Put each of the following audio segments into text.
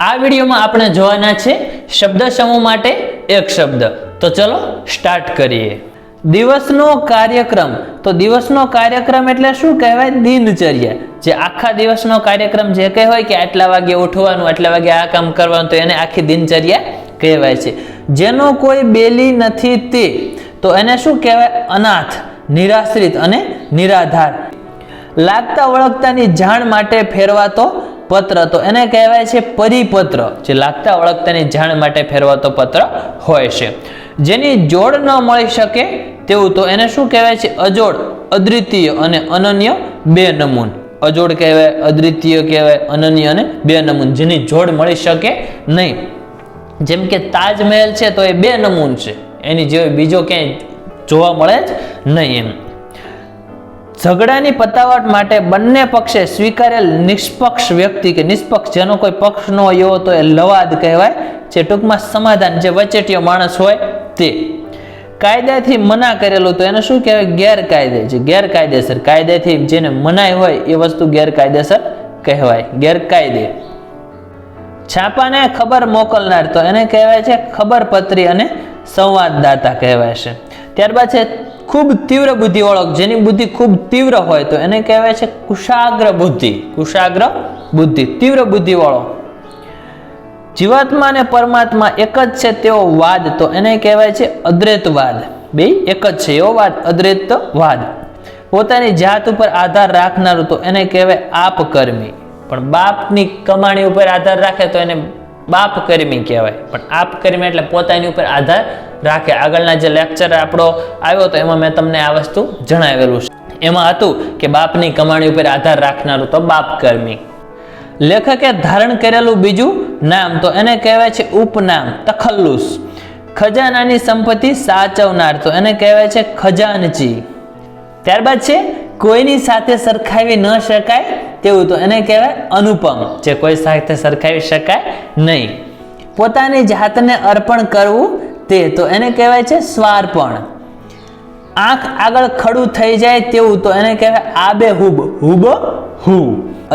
આ વિડીયોમાં આપણે જોવાના છે શબ્દ સમૂહ માટે એક શબ્દ. તો ચલો સ્ટાર્ટ કરીએ. દિવસનો કાર્યક્રમ. તો દિવસનો કાર્યક્રમ એટલે શું કહેવાય? દિનચર્યા. જે આખા દિવસનો કાર્યક્રમ જે કહેવાય કે આટલા વાગે ઉઠવાનું, આટલા વાગે આ કામ કરવાનું, તો એને આખી દિનચર્યા કહેવાય છે. જેનો કોઈ બેલી નથી તે, તો એને શું કહેવાય? અનાથ, નિરાશ્રિત અને નિરાધાર. લાગતા વળગતાની જાણ માટે ફેરવાતો પત્ર, તો એને કહેવાય છે પરિપત્ર. જે લાગતા વળગતાની જાણ માટે ફેરવાતો પત્ર હોય છે. જેની જોડ ન મળી શકે તેવું, તો એને શું કહેવાય છે? અજોડ, અદ્વિતીય અને અનન્ય બે નમૂન. અજોડ કહેવાય, અદ્વિતીય કહેવાય, અનન્ય અને બે નમૂન, જેની જોડ મળી શકે નહીં. જેમ કે તાજમહેલ છે તો એ બે નમૂન છે, એની જેવો બીજો ક્યાંય જોવા મળે જ નહીં. એમ ઝઘડાની પતાવટ માટે બંને પક્ષે સ્વીકારેલ નિષ્પક્ષ વ્યક્તિ કે નિષ્પક્ષ, જેનો કોઈ પક્ષ ન હોય એવો, તો એ લવાદ કહેવાય. જે ટૂંકમાં સમાધાન, જે વચેટિયો માણસ હોય તે. કાયદાથી મના કરેલું, તો એને શું કહેવાય? ગેરકાયદે. જે ગેરકાયદેસર, કાયદેથી જેને મનાઈ હોય એ વસ્તુ ગેરકાયદેસર કહેવાય, ગેરકાયદે. છાપાને ખબર મોકલનાર, તો એને કહેવાય છે ખબરપત્રી અને સંવાદદાતા કહેવાય છે. ત્યારબાદ છે ખૂબ તીવ્ર બુદ્ધિ વાળો, જેની બુદ્ધિ ખૂબ તીવ્ર હોય, તો એને કહેવાય છે કુશાગ્ર બુદ્ધિ. કુશાગ્ર બુદ્ધિ, તીવ્ર બુદ્ધિ વાળો. જીવાત્મા અને પરમાત્મા એક જ છે તેવો વાદ, તો એને કહેવાય છે અદ્વૈતવાદ. બે એક જ છે એવો વાદ, અદ્વૈતવાદ. પોતાની જાત ઉપર આધાર રાખનારું, તો એને કહેવાય આપકર્મી. પણ બાપની કમાણી ઉપર આધાર રાખે તો એને બાપકર્મી કહેવાય. પણ આપકર્મી એટલે પોતાની ઉપર આધાર રાખે. આગળના જે લેક્ચર આપણો આવ્યો તો એમાં મેં તમને આ વસ્તુ જણાવેલું છે. એમાં હતું કે બાપની કમાણી ઉપર આધાર રાખનારું તો બાપકર્મી. લેખકે ધારણ કરેલું બીજું નામ, તો એને કહેવાય છે ઉપનામ, તખલ્લુસ. ખજાનાની સંપત્તિ સાચવનાર, તો એને કહેવાય છે ખજાનચી. ત્યારબાદ છે કોઈની સાથે સરખાવી ન શકાય તેવું, તો એને કહેવાય અનુપમ. જે કોઈ સાથે સરખાવી શકાય નહીં. પોતાની જાતને અર્પણ કરવું તે, તો એને કહેવાય છે સ્વાર્પણ. આંખ આગળ ખડું થઈ જાય તેવું, તો એને કહેવાય આબેહૂબ, હુબહુ.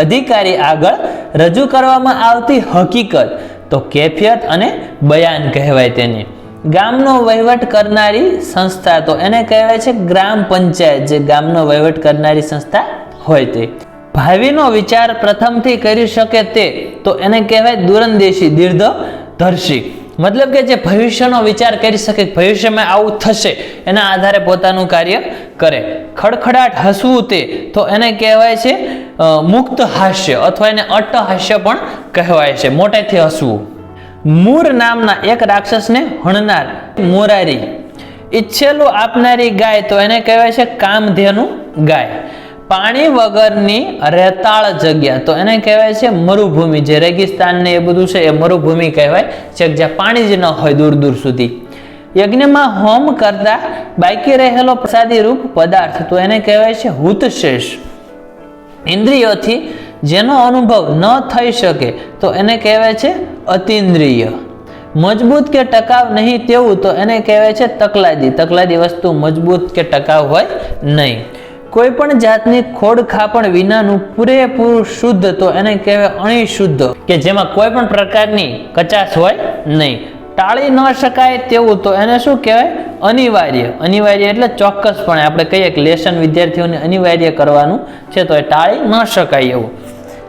અધિકારી આગળ રજૂ કરવામાં આવતી હકીકત, તો કેફિયત અને બયાન કહેવાય તેને. ગામનો વહીવટ કરનારી સંસ્થા, તો એને કહેવાય છે ગ્રામ પંચાયત. જે ગામનો વહીવટ કરનારી સંસ્થા હોય તે. ભાવિનો વિચાર પ્રથમથી કરી શકે તે, તો એને કહેવાય દૂરંદેશી, દીર્ઘદર્શી. મતલબ કે જે ભવિષ્યનો વિચાર કરી શકે, ભવિષ્યમાં આવું થશે, એના આધારે પોતાનું કાર્ય કરે. ખડખડાટ હસવું તે, તો એને કહેવાય છે મુક્ત હાસ્ય, અથવા એને અટ્ટહાસ્ય પણ કહેવાય છે, મોટેથી હસવું. મૂર નામના એક રાક્ષસને હણનાર, મોરારી. ઈચ્છેલું આપનારી ગાય, તો એને કહેવાય છે કામધેનુ ગાય. પાણી વગરની રેતાળ જગ્યા, તો એને કહેવાય છે મરુભૂમિ. જે રેગિસ્તાન ને એ બધું છે એ મરુભૂમિ કહેવાય છે, જ્યાં પાણી જ ન હોય દૂર દૂર સુધી. યજ્ઞમાં હોમ કરતા બાકી રહેલો પ્રસાદી રૂપ પદાર્થ, તો એને કહેવાય છે હુતશેષ. ઇન્દ્રિયોથી જેનો અનુભવ ન થઈ શકે, તો એને કહેવાય છે અતિન્દ્રિય. મજબૂત કે ટકાવ નહીં તેવું, તો એને કહેવાય છે તકલાદી. તકલાદી વસ્તુ મજબૂત કે ટકાવ હોય નહીં. કોઈ પણ જાતની ખોડખાપણ વિનાનું પૂરેપૂરું શુદ્ધ, તો એને કહેવાય અણિશુદ્ધ, કે જેમાં કોઈ પણ પ્રકારની કચાશ હોય નહીં. ટાળી ન શકાય તેવું, તો એને શું કહેવાય? અનિવાર્ય. અનિવાર્ય એટલે ચોક્કસપણે આપણે કહીએ કે લેસન વિદ્યાર્થીઓને અનિવાર્ય કરવાનું છે, તો એ ટાળી ન શકાય એવું.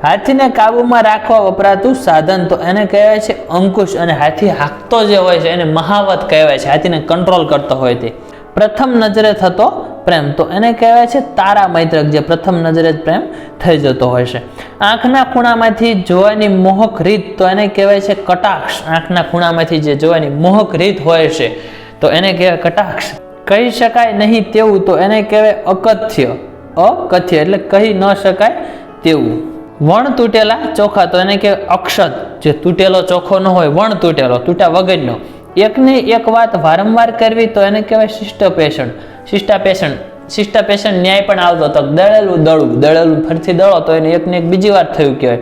હાથીને કાબુમાં રાખવા વપરાતું સાધન, તો એને કહેવાય છે અંકુશ. અને હાથી હાંકતો જે હોય છે એને મહાવત કહેવાય છે, હાથીને કંટ્રોલ કરતો હોય તે. પ્રથમ નજરે થતો પ્રેમ, તો એને કહેવાય છે તારા મૈત્રક. જે પ્રથમ નજરે પ્રેમ થઈ જતો હોય છે. આંખના ખૂણામાંથી જોવાની મોહક રીત, તો એને કહેવાય છે કટાક્ષ. આંખના ખૂણામાંથી જે જોવાની મોહક રીત હોય છે, તો એને કહેવાય કટાક્ષ. કહી શકાય નહીં તેવું, તો એને કહેવાય અકથ્ય. અકથ્ય એટલે કહી ન શકાય તેવું. વણ તૂટેલા ચોખા, તો એને કહેવાય અક્ષત. જે તૂટેલો ચોખ્ખો ન હોય, વણ તૂટેલો, તૂટ્યા વગરનો. એકની એક વાત વારંવાર કરવી, તો એને કહેવાય શિષ્ટપેષણ. શિષ્ટપેષણ ન્યાય પણ આવતો હતો. દળેલું દળવું, દળેલું ફરીથી દળો, તો એને એકને એક બીજી વાર થયું કહેવાય.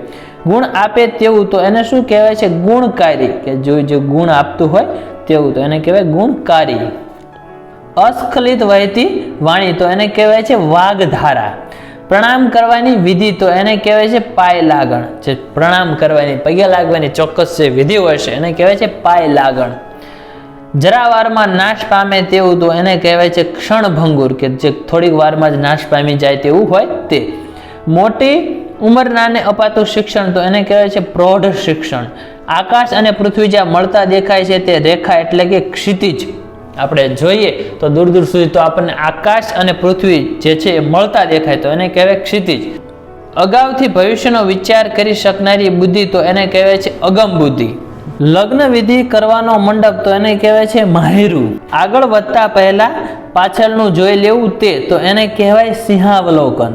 ગુણ આપે તેવું, તો એને શું કહેવાય છે? ગુણકારી. કે જે ગુણ આપતું હોય તેવું, તો એને કહેવાય ગુણકારી. અસ્ખલિત વહેતી વાણી, તો એને કહેવાય છે વાગધારા. પ્રણામ કરવાની વિધિ તો એને કહેવાય છે પાય લાગણ. જે પ્રણામ કરવાની, પગે લાગવાની ચોક્કસ જે વિધિ હોય છે એને કહેવાય છે પાય લાગણ. જરા વારમાં નાશ પામે તેવું તો એને કહેવાય છે ક્ષણભંગુર, કે જે થોડીક વારમાં જ નાશ પામી જાય તેવું હોય તે. મોટી ઉંમરનાને અપાતું શિક્ષણ તો એને કહેવાય છે પ્રૌઢ શિક્ષણ. આકાશ અને પૃથ્વી જ્યાં મળતા દેખાય છે તે રેખા એટલે કે ક્ષિતિજ. આપણે જોઈએ તો દૂર દૂર સુધી તો આપણને આકાશ અને પૃથ્વી જે છે એ મળતા દેખાય તો એને કહેવાય ક્ષિતિજ. અગાઉથી ભવિષ્યનો વિચાર કરી શકનારી બુદ્ધિ તો એને કહેવાય છે અગમ બુદ્ધિ. લગ્ન વિધિ કરવાનો મંડપ તો એને કહેવાય છે માહિરું. આગળ વધતા પહેલા પાછળનું જોઈ લેવું તે તો એને કહેવાય સિંહાવલોકન.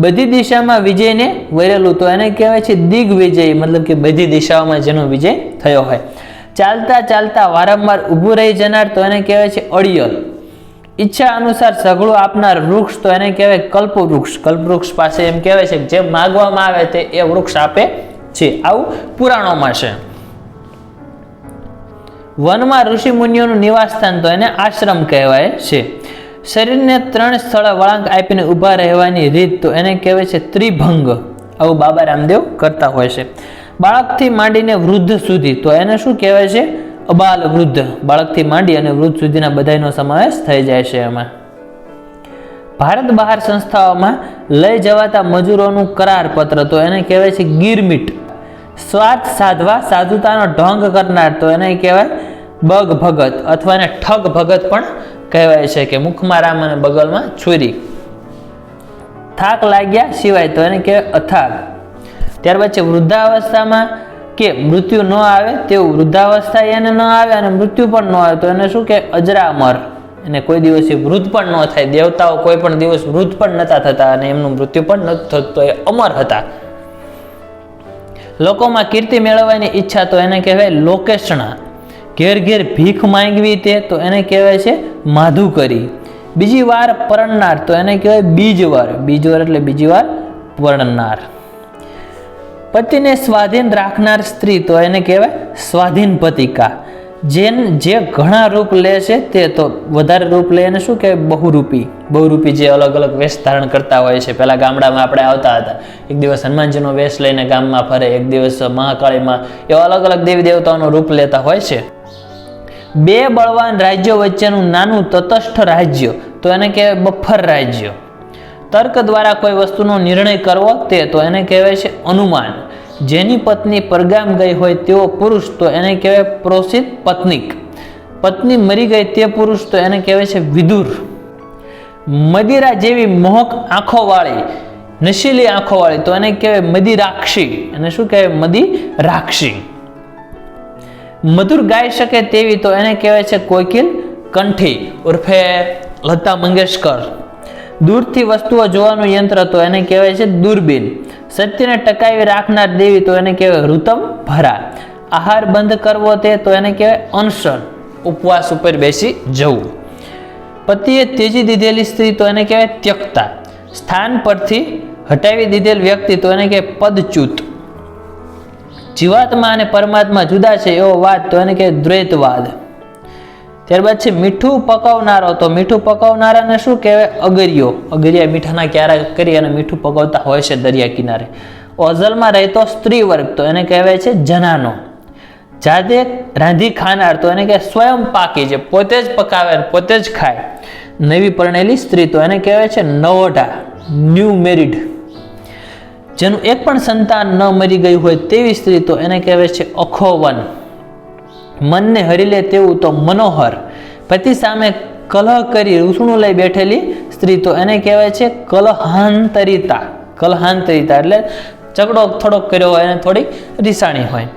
બધી દિશામાં વિજયને વરેલું તો એને કહેવાય છે દિગ્વિજય, મતલબ કે બધી દિશાઓમાં જેનો વિજય થયો હોય. ચાલતા ચાલતા વારંવાર ઊભું રહી જનાર તો એને કહેવાય છે અડિયલ. ઈચ્છા અનુસાર સઘળું આપનાર વૃક્ષ તો એને કહેવાય કલ્પવૃક્ષ. કલ્પવૃક્ષ પાસે એમ કહેવાય છે જે માગવામાં આવે તે એ વૃક્ષ આપે છે, આવું પુરાણોમાં છે. વનમાં ઋષિ મુનિઓનું નિવાસ સ્થાન તો એને આશ્રમ કહેવાય છે. શરીરને 3 સ્થળે વળાંક આપીને ઊભા રહેવાની રીત તો એને કહેવાય છે ત્રિભંગ. આવું બાબા રામદેવ કરતા હોય છે. બાળકથી માંડીને વૃદ્ધ સુધી તો એને શું કહેવાય છે અબાલ વૃદ્ધ. બાળકથી માંડી અને વૃદ્ધ સુધીના બધાનો સમાવેશ થઈ જાય છે એમાં. ભારત બહાર સંસ્થાઓમાં લઈ જવાતા મજૂરોનું કરાર પત્ર તો એને કહેવાય છે ગિરમિટ. સ્વાર્થ સાધવા સાધુતાનો ઢોંગ કરનાર તો એને કહેવાય બગ ભગત, અથવા એને ઠગ ભગત પણ કહેવાય છે, કે મુખમાં રામ અને બગલમાં છુરી. થાક લાગ્યા સિવાય તો એને કહેવાય અથાગ. ત્યારબાદ છે વૃદ્ધાવસ્થામાં કે મૃત્યુ ન આવે તેવું. વૃદ્ધાવસ્થા એને ન આવે અને મૃત્યુ પણ ન આવે તો એને શું કે અજરામર. એને કોઈ દિવસ વૃદ્ધ પણ ન થાય. દેવતાઓ કોઈ પણ દિવસ વૃદ્ધ પણ નતા થતા અને એમનું મૃત્યુ પણ નતું થતું, તો એ અમર હતા. લોકોમાં કીર્તિ મેળવવાની ઈચ્છા તો એને કહેવાય લોકેશણા. ઘેર ઘેર ભીખ માંગવી તે તો એને કહેવાય છે માધુકરી. બીજી વાર પરણનાર તો એને કહેવાય બીજવાર. બીજવાર એટલે બીજી વાર પરણનાર. પતિને સ્વાધીન રાખનાર સ્ત્રી તો એને કહેવાય સ્વાધીન પતિકા. જે ઘણા રૂપ લે છે તે તો વધારે રૂપ લે એને શું કહેવાય બહુરૂપી. બહુરૂપી જે અલગ અલગ વેશ ધારણ કરતા હોય છે. પહેલા ગામડામાં આપણે આવતા હતા, એક દિવસ હનુમાનજીનો વેશ લઈને ગામમાં ફરે, એક દિવસ મહાકાળીમાં, એવા અલગ અલગ દેવી દેવતાઓનું રૂપ લેતા હોય છે. 2 બળવાન રાજ્યો વચ્ચેનું નાનું તટસ્થ રાજ્ય તો એને કહેવાય બફર રાજ્ય. તર્ક દ્વારા કોઈ વસ્તુનો નિર્ણય કરવો તે તો એને કહેવાય છે અનુમાન. જેની પત્ની પરગામ ગઈ હોય તેવો પુરુષ તો એને કહેવાય પ્રોસિત પત્નીક. પત્ની મરી ગઈ તે પુરુષ તો એને કહેવાય છે વિદુર. મદિરા જેવી મોહક આંખોવાળી, નશીલી આંખોવાળી તો એને કહેવાય મદિરાક્ષી. એને શું કહેવાય મદિરાક્ષી. મધુર ગાઈ શકે તેવી તો એને કહેવાય છે કોકિલ કંઠી ઉર્ફે લતા મંગેશકર. દૂરથી વસ્તુઓ જોવાનું યંત્ર તો એને કહેવાય છે દૂરબીન. સત્યને ટકાવી રાખનાર દેવી તો એને કહેવાય ઋતમ ભરા. આહાર બંધ કરવો તે તો એને કહેવાય અનશન. ઉપવાસ ઉપર બેસી જવું. પતિએ ત્યજી દીધેલી સ્ત્રી તો એને કહેવાય ત્યક્તા. સ્થાન પરથી હટાવી દીધેલ વ્યક્તિ તો એને કહેવાય પદચ્યુત. જીવાત્મા અને પરમાત્મા જુદા છે એવો વાદ તો એને કહેવાય દ્વૈતવાદ. ત્યારબાદ છે મીઠું પકાવનારો તો મીઠું પકાવનારાને શું કહેવાય અગરિયો. અગરિયા મીઠાના ક્યારા કરી અને મીઠું પકાવતા હોય છે દરિયા કિનારે. ઓઝલમાં રહેતો સ્ત્રી વર્ગ તો એને કહેવાય છે જનાનો. જાતે રાંધી ખાનાર તો એને કહેવાય સ્વયં પાકી, જે પોતે જ પકાવે પોતે જ ખાય. નવી પરણેલી સ્ત્રી તો એને કહેવાય છે નવોઢા, ન્યૂ મેરિડ. જેનું એક પણ સંતાન ન મરી ગયું હોય તેવી સ્ત્રી તો એને કહેવાય છે અખોવન. મનને હરી લે તેવું તો મનોહર. પતિ સામે કલહ કરી રૂસણું લઈ બેઠેલી સ્ત્રી તો એને કહેવાય છે કલહાંતરિતા. કલહાંતરિતા એટલે ઝઘડો થોડોક કર્યો હોય અને થોડીક રીસાણી હોય.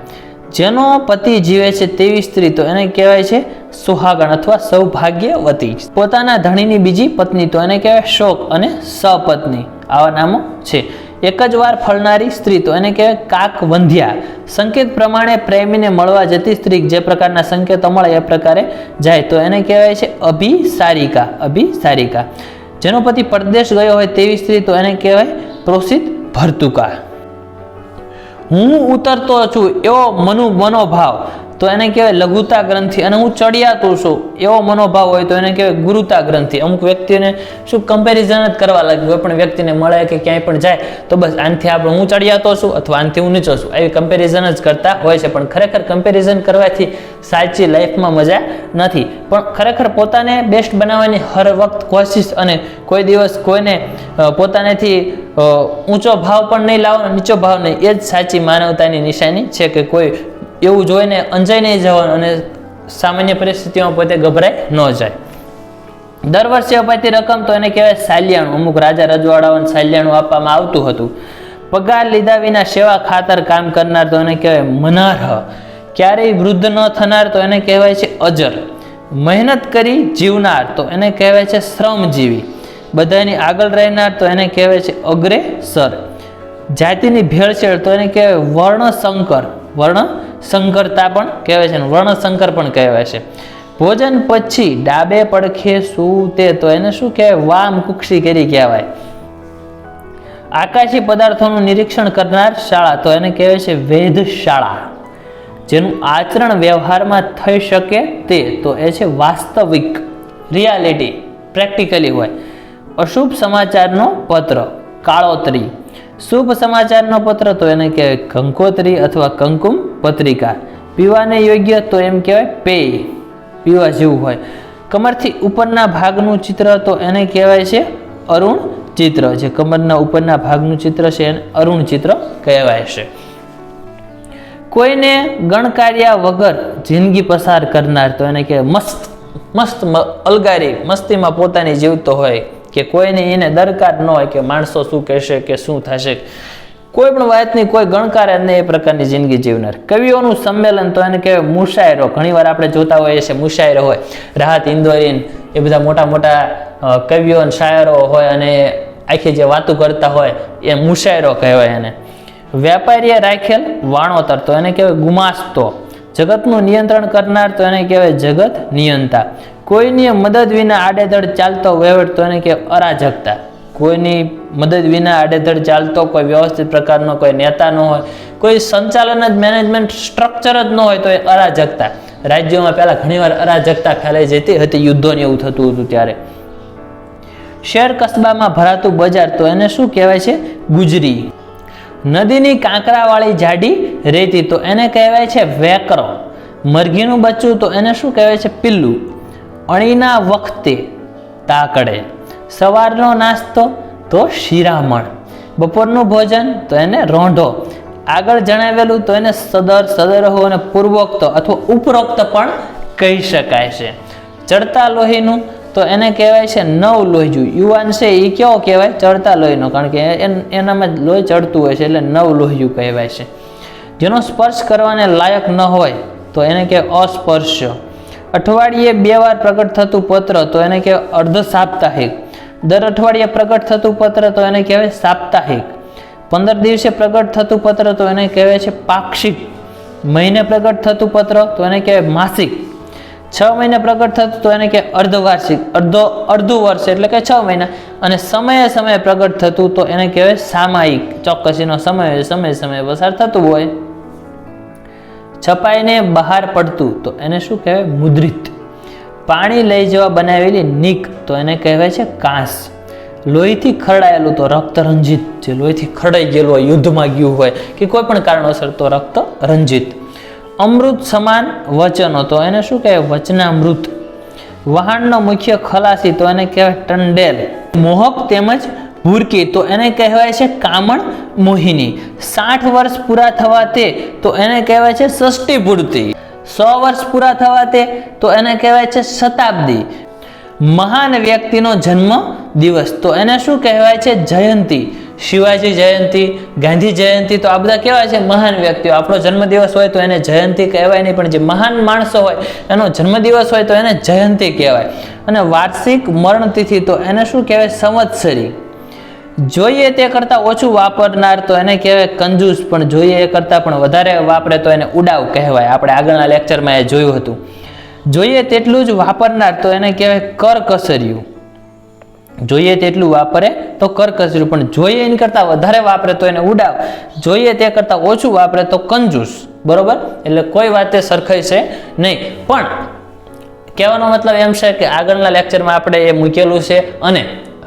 જેનો પતિ જીવે છે તેવી સ્ત્રી તો એને કહેવાય છે સુહાગણ અથવા સૌભાગ્યવતી. પોતાના ધણીની બીજી પત્ની તો એને કહેવાય શોક અને સપત્ની. આવા નામો છે. એક જ વાર ફળનારી સ્ત્રી તો એને કહેવાય કાકવંધ્યા. સંકેત પ્રમાણે પ્રેમીને મળવા જતી સ્ત્રી જે પ્રકારના સંકેતો મળે એ પ્રકારે જાય તો એને કહેવાય છે અભિસારિકા. અભિસારિકા. જેનો પતિ પરદેશ ગયો હોય તેવી સ્ત્રી તો એને કહેવાય પ્રોસિત ભર્તુકા. હું ઉતરતો છું એવો મનોભાવ તો એને કહેવાય લઘુતા ગ્રંથિ, અને હું ચડિયાતો છું એવો મનોભાવ હોય તો એને કહેવાય ગુરુતા ગ્રંથિ. અમુક વ્યક્તિને શું કમ્પેરિઝન જ કરવા લાગે, કોઈ પણ વ્યક્તિને મળે કે ક્યાંય પણ જાય તો બસ આનથી આપણે હું ચડિયાતો છું અથવા આનથી હું નીચો છું, એવી કમ્પેરિઝન જ કરતા હોય છે. પણ ખરેખર કમ્પેરિઝન કરવાથી સાચી લાઈફમાં મજા નથી. પણ ખરેખર પોતાને બેસ્ટ બનાવવાની હર વખત કોશિશ, અને કોઈ દિવસ કોઈને પોતાનેથી ઊંચો ભાવ પણ નહીં લાવવાનો, નીચો ભાવ નહીં, એ જ સાચી માનવતાની નિશાની છે. કે કોઈ એવું જોઈને અંજાઈ નહીં જવાનું અને સામાન્ય પરિસ્થિતિમાં પોતે ગભરાઈ ન જાય. દર વર્ષે અપાતી રકમ તો એને કહેવાય સાલિયાણું. અમુક રાજા રજવાડાઓને સાલિયાણું આપવામાં આવતું હતું. પગાર લીધા વિના સેવા ખાતર કામ કરનાર તો એને કહેવાય મનારહ. ક્યારેય વૃદ્ધ ન થનાર તો એને કહેવાય છે અજર. મહેનત કરી જીવનાર તો એને કહેવાય છે શ્રમજીવી. બધાની આગળ રહેનાર તો એને કહેવાય છે અગ્રેસર. જાતિની ભેળસેળ તો એને કહેવાય વર્ણસંકર. વર્ણસંકરતા પણ કહેવાય છે, વર્ણસંકર પણ કહેવાય છે. ભોજન પછી ડાબે પડખે સૂતે તો એને શું કહેવાય વામ કુક્ષી કરી કહેવાય. આકાશી પદાર્થોનું નિરીક્ષણ કરનાર શાળા તો એને કહેવાય છે વેધશાળા. જેનું આચરણ વ્યવહારમાં થઈ શકે તે તો એ છે વાસ્તવિક, રિયાલિટી, પ્રેક્ટિકલી હોય. અશુભ સમાચારનો પત્ર કાળોતરી. શુભ સમાચારનો પત્ર તો એને કહેવાય કંકોત્રી અથવા કંકુમ પત્રિકા. પીવાને યોગ્ય તો એમ કહેવાય પેય, પીવા જેવું હોય. કમરથી ઉપરના ભાગનું ચિત્ર તો એને કહેવાય છે અરુણ ચિત્ર. જે કમરના ઉપરના ભાગનું ચિત્ર છે એને અરુણ ચિત્ર કહેવાય છે. કોઈને ગણકાર્યા વગર જિંદગી પસાર કરનાર તો એને કહેવાય મસ્ત અલગારી, મસ્તીમાં પોતાની જીવતો હોય, કે કોઈને એને દરકાર ન હોય કે માણસો શું કહેશે કે શું થશે, કોઈ પણ વાતની કોઈ ગણકાર જ નહીં, એ પ્રકારની જિંદગી જીવનાર. કવિઓનું સંમેલન તો એને કહેવાય મુશાયરો. ઘણીવાર આપણે જોતા હોઈએ છીએ મુશાયરો હોય, રાહત ઇન્દોરીન, એ બધા મોટા મોટા કવિઓ અને શાયરો હોય અને આખી જે વાતો કરતા હોય એ મુશાયરો કહેવાય એને. વ્યાપારીએ રાખેલ વાણોતર તો એને કહેવાય ગુમાસ્તો. જગતનું નિયંત્રણ કરનાર તો એને કહેવાય જગત નિયંતા. કોઈની મદદ વિના આડેધડ ચાલતો વહીવટ તો એને કહેવાય અરાજકતા. કોઈની મદદ વિના આડેધડ ચાલતો કોઈ વ્યવસ્થિત પ્રકારનો કોઈ નેતા ન હોય, કોઈ સંચાલન જ મેનેજમેન્ટ સ્ટ્રક્ચર જ ન હોય તો એ અરાજકતા. રાજ્યોમાં પહેલા ઘણીવાર અરાજકતા ફેલાઈ જતી હતી, યુદ્ધોને એવું થતું હતું ત્યારે. શહેર કસ્બામાં ભરાતું બજાર તો એને શું કહેવાય છે ગુજરી. નદીની કાંકરાવાળી જાડી રેતી તો એને કહેવાય છે વેકરો. મરઘીનું બચ્ચું તો એને શું કહેવાય છે પિલ્લું. અણીના વખતે તાકડે. સવારનો નાસ્તો તો શિરામણ. બપોરનું ભોજન તો એને રોંઢો. આગળ જણાવેલું તો એને સદર, સદરહો અને પૂર્વોક્ત અથવા ઉપરોક્ત પણ કહી શકાય છે. ચડતા લોહીનું તો એને કહેવાય છે નવ લોહીજું. યુવાન છે એ કેવો કહેવાય ચડતા લોહીનો, કારણ કે એનામાં લોહી ચડતું હોય છે એટલે નવ લોહીજું કહેવાય છે. જેનો સ્પર્શ કરવાને લાયક ન હોય તો એને કહેવાય અસ્પર્શ્ય. અઠવાડિયે 2 વાર પ્રગટ થતું પત્ર તો એને કહેવાય અર્ધ સાપ્તાહિક. દર અઠવાડિયે પ્રગટ થતું પત્ર તો એને કહેવાય સાપ્તાહિક. 15 દિવસે પ્રગટ થતું પત્ર તો એને કહેવાય છે પાક્ષિક. મહિને પ્રગટ થતું પત્ર તો એને કહેવાય માસિક. 6 મહિને પ્રગટ થતું તો એને કહેવાય અર્ધવાર્ષિક. અડધું વર્ષ એટલે કે 6 મહિના. અને સમયે પ્રગટ થતું તો એને કહેવાય સામાયિક. ચોક્કસીનો સમય પસાર થતું હોય. છપાઈને બહાર પડતું તો એને શું કહેવાય મુદ્રિત. પાણી લઈ જવા બનાવેલી નીક તો એને કહેવાય છે કાંસ. લોહીથી ખરડાયેલું તો રક્તરંજિત. જે લોહીથી ખરડાઈ ગયેલું હોય, યુદ્ધમાં ગયું હોય કે કોઈ પણ કારણોસર તો રક્તરંજિત. અમૃત સમાન વચનો તો એને શું કહેવાય વચનામૃત. વહાણનો મુખ્ય ખલાસી તો એને કહેવાય ટંડેલ. મોહક તેમજ ભૂરકી તો એને કહેવાય છે કામણ મોહિની. 60 વર્ષ પૂરા થવા તે તો એને કહેવાય છે ષષ્ઠી પૂર્તિ. 100 વર્ષ પૂરા થવા તે તો એને કહેવાય છે શતાબ્દી. મહાન વ્યક્તિનો જન્મ દિવસ તો એને શું કહેવાય છે જયંતી. શિવાજી જયંતી, ગાંધી જયંતી તો આ બધા કહેવાય છે મહાન વ્યક્તિઓ. આપણો જન્મદિવસ હોય તો એને જયંતી કહેવાય નહીં, પણ જે મહાન માણસો હોય એનો જન્મદિવસ હોય તો એને જયંતી કહેવાય. અને વાર્ષિક મરણતિથિ તો એને શું કહેવાય સંવત્સરી. જોઈએ તે કરતાં ઓછું વાપરનાર તો એને કહેવાય કંજૂસ, પણ જોઈએ એ કરતાં પણ વધારે વાપરે તો એને ઉડાવ કહેવાય. આપણે આગળના લેક્ચરમાં એ જોયું હતું. જોઈએ તેટલું જ વાપરનાર તો એને કહેવાય કરકસર્યું. જોઈએ તેટલું વાપરે તો તો કરકસરું, પણ જોઈએ એની કરતાં વધારે વાપરે તો એને ઉડાવ, જોઈએ તે કરતાં ઓછું વાપરે તો કંજૂસ, બરોબર? એટલે કોઈ વાતે સરખાઈ છે નહીં. પણ કહેવાનો મતલબ એમ છે કે આગળના લેક્ચરમાં આપણે એ મૂકેલું છે અને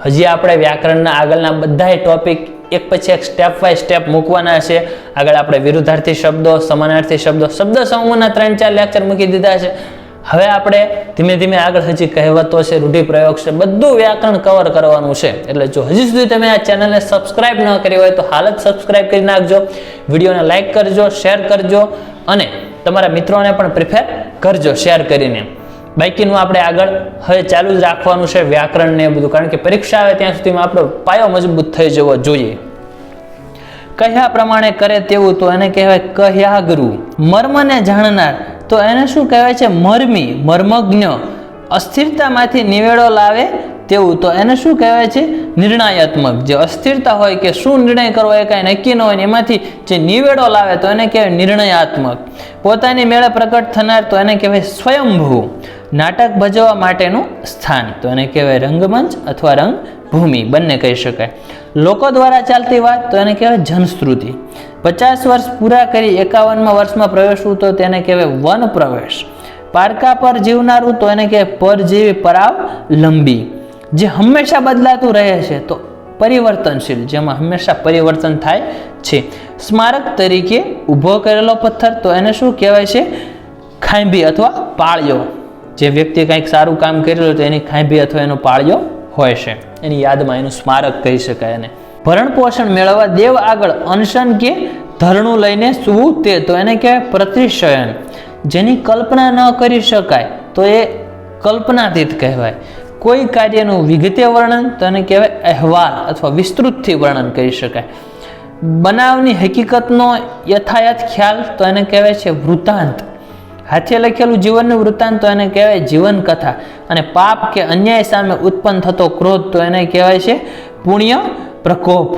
હજી આપણે વ્યાકરણના આગળના બધા ટોપિક એક પછી એક સ્ટેપ બાય સ્ટેપ મૂકવાના છે. આગળ આપણે વિરુદ્ધાર્થી શબ્દો, સમાનાર્થી શબ્દો, શબ્દ સમૂહના 3-4 લેક્ચર મૂકી દીધા છે. હવે આપણે ધીમે ધીમે આગળ હજી કહેવતો છે, રૂઢિપ્રયોગ છે, બધું વ્યાકરણ કવર કરવાનું છે. એટલે જો હજી સુધી તમે આ ચેનલને સબસ્ક્રાઇબ ન કરી હોય તો હાલ જ સબસ્ક્રાઇબ કરી નાખજો, વિડીયોને લાઇક કરજો, શેર કરજો અને તમારા મિત્રોને પણ પ્રિફેર કરજો શેર કરીને. બાકીનું આપણે આગળ હવે ચાલુ જ રાખવાનું છે વ્યાકરણ ને બધું, કારણ કે પરીક્ષા આવે ત્યાં સુધીમાં આપણો પાયો મજબૂત થઈ જવો જોઈએ. કહ્યા પ્રમાણે કરે તેવું તો એને કહેવાય કહ્યાગૃ. મર્મને જાણનાર તો એને શું કહેવાય છે? મર્મી, મર્મજ્ઞ. અસ્થિરતામાંથી નિવેડો લાવે તેવું તો એને શું કહેવાય છે? નિર્ણયાત્મક. જે અસ્થિરતા હોય કે શું નિર્ણય કરવો એ કાંઈ નક્કી ન હોય, એમાંથી જે નિવેડો લાવે તો એને કહેવાય નિર્ણયાત્મક. પોતાની મેળે પ્રકટ થનાર તો એને કહેવાય સ્વયંભૂ. નાટક ભજવવા માટેનું સ્થાન તો એને કહેવાય રંગમંચ અથવા રંગભૂમિ, બંને કહી શકાય. લોકો દ્વારા ચાલતી વાત તો એને કહેવાય જનશ્રુતિ. 50 વર્ષ પૂરા કરી 51મા વર્ષમાં પ્રવેશવું તો તેને કહેવાય વન પ્રવેશ. પારકા પર જીવનારું તો એને કહેવાય પરજીવી, પરાવલંબી. જે હંમેશા બદલાતું રહે છે તો પરિવર્તનશીલ, જેમાં હંમેશા પરિવર્તન થાય છે. સ્મારક તરીકે ઊભો કરેલો પથ્થર તો એને શું કહેવાય છે? ખાંભી અથવા પાળિયો. જે વ્યક્તિ કંઈક સારું કામ કરેલું તો એની ખાંભી અથવા એનો પાળિયો હોય છે, એની યાદમાં એનું સ્મારક કહી શકાય. એને ભરણ પોષણ મેળવવા દેવ આગળ અનશન કે ધરણું લઈને સૂવું તે તો એને કહેવાય પ્રતિશયન. જેની કલ્પના ન કરી શકાય તો એ કલ્પનાતીત કહેવાય. કોઈ કાર્યનું વિગતે વર્ણન તો એને કહેવાય અહેવાલ અથવા વિસ્તૃતથી વર્ણન કરી શકાય. બનાવની હકીકતનો યથાયથ ખ્યાલ તો એને કહેવાય છે વૃત્તાંત. હાથે લખેલું જીવનનું વૃત્તાંત તો એને કહેવાય જીવન કથા. અને પાપ કે અન્યાય સામે ઉત્પન્ન થતો ક્રોધ તો એને કહેવાય છે પુણ્ય પ્રકોપ.